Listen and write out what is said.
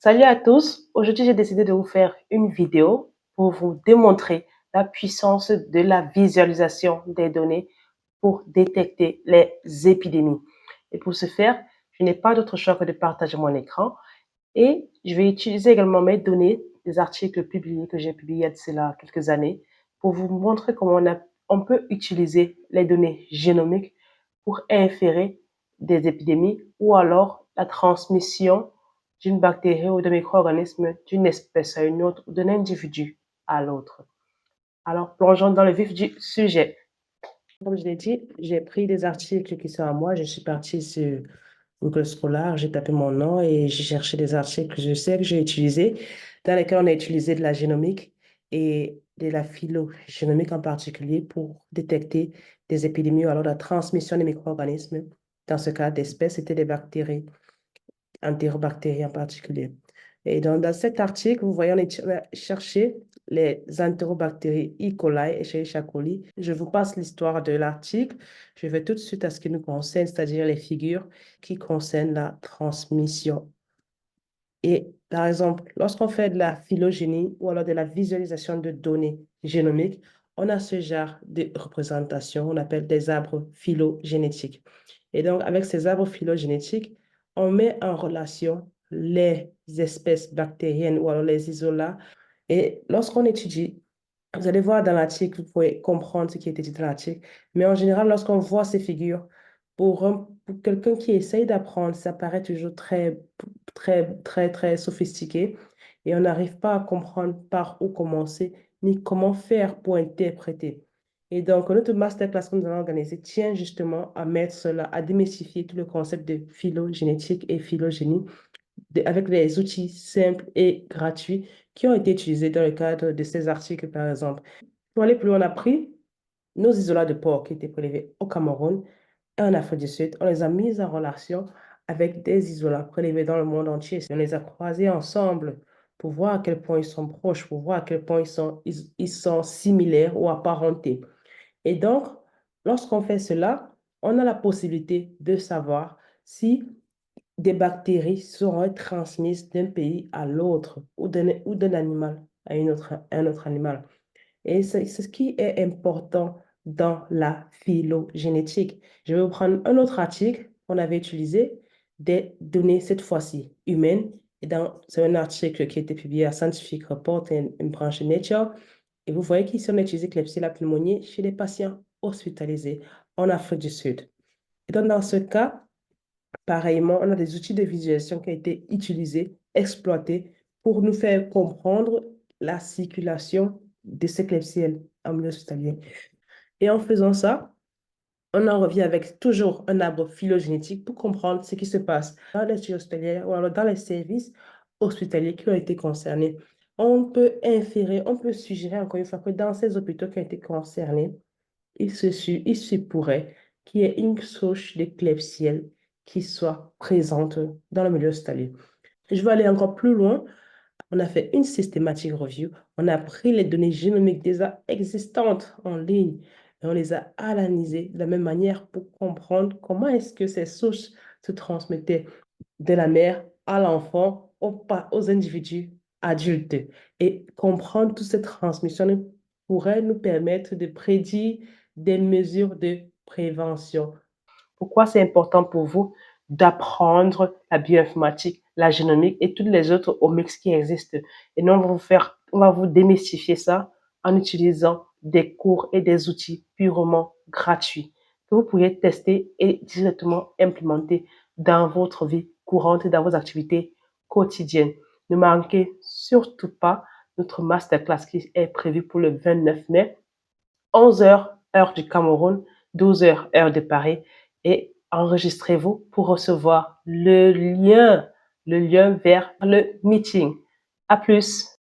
Salut à tous, aujourd'hui j'ai décidé de vous faire une vidéo pour vous démontrer la puissance de la visualisation des données pour détecter les épidémies. Et pour ce faire, je n'ai pas d'autre choix que de partager mon écran et je vais utiliser également mes données, des articles publiés que j'ai publiés il y a de cela quelques années, pour vous montrer comment on peut utiliser les données génomiques pour inférer des épidémies ou alors la transmission d'une bactérie ou d'un micro-organisme d'une espèce à une autre ou d'un individu à l'autre. Alors, plongeons dans le vif du sujet. Comme je l'ai dit, j'ai pris des articles qui sont à moi. Je suis partie sur Google Scholar, j'ai tapé mon nom et j'ai cherché des articles que je sais que j'ai utilisés, dans lesquels on a utilisé de la génomique et de la phylogénomique en particulier pour détecter des épidémies ou alors la transmission des micro-organismes. Dans ce cas d'espèces, c'était des bactéries, entérobactéries en particulier. Et donc, dans cet article, vous voyez, on a cherché les entérobactéries E. coli et Escherichia coli. Je vous passe l'histoire de l'article. Je vais tout de suite à ce qui nous concerne, c'est-à-dire les figures qui concernent la transmission. Et par exemple, lorsqu'on fait de la phylogénie ou alors de la visualisation de données génomiques, on a ce genre de représentation, on appelle des arbres phylogénétiques. Et donc, avec ces arbres phylogénétiques, on met en relation les espèces bactériennes ou alors les isolats. Et lorsqu'on étudie, vous allez voir dans l'article, vous pouvez comprendre ce qui est dit dans l'article, mais en général, lorsqu'on voit ces figures, pour quelqu'un qui essaye d'apprendre, ça paraît toujours très sophistiqué et on n'arrive pas à comprendre par où commencer ni comment faire pour interpréter. Et donc, notre masterclass que nous allons organiser tient justement à mettre cela, à démystifier tout le concept de phylogénétique et phylogénie avec des outils simples et gratuits qui ont été utilisés dans le cadre de ces articles, par exemple. Pour aller plus loin, on a pris nos isolats de porc qui étaient prélevés au Cameroun et en Afrique du Sud. On les a mis en relation avec des isolats prélevés dans le monde entier. On les a croisés ensemble pour voir à quel point ils sont proches, pour voir à quel point ils sont similaires ou apparentés. Et donc, lorsqu'on fait cela, on a la possibilité de savoir si des bactéries seront transmises d'un pays à l'autre ou d'un animal à un autre animal. Et c'est ce qui est important dans la phylogénétique. Je vais vous prendre un autre article qu'on avait utilisé, des données cette fois-ci humaines. Et c'est un article qui a été publié à Scientific Report, une branche de Nature. Et vous voyez qu'ici, on a utilisé Klebsiella pneumoniae chez les patients hospitalisés en Afrique du Sud. Et donc, dans ce cas, pareillement, on a des outils de visualisation qui ont été utilisés, exploités pour nous faire comprendre la circulation de ces Klebsiella en milieu hospitalier. Et en faisant ça, on en revient avec toujours un arbre phylogénétique pour comprendre ce qui se passe dans les structures hospitalières ou alors dans les services hospitaliers qui ont été concernés. On peut inférer, on peut suggérer encore une fois que dans ces hôpitaux qui ont été concernés, il se pourrait qu'il y ait une souche de Klebsiella qui soit présente dans le milieu hospitalier. Je vais aller encore plus loin. On a fait une systematic review. On a pris les données génomiques déjà existantes en ligne et on les a analysées de la même manière pour comprendre comment est-ce que ces souches se transmettaient de la mère à l'enfant, aux individus adultes. Et comprendre toutes ces transmissions pourrait nous permettre de prédire des mesures de prévention. Pourquoi c'est important pour vous d'apprendre la bioinformatique, la génomique et toutes les autres omics qui existent? Et nous, on va vous démystifier ça en utilisant des cours et des outils purement gratuits que vous pourriez tester et directement implémenter dans votre vie courante et dans vos activités quotidiennes. Ne manquez surtout pas notre masterclass qui est prévu pour le 29 mai, 11 heures, heure du Cameroun, 12 heures, heure de Paris, et enregistrez-vous pour recevoir le lien vers le meeting. À plus!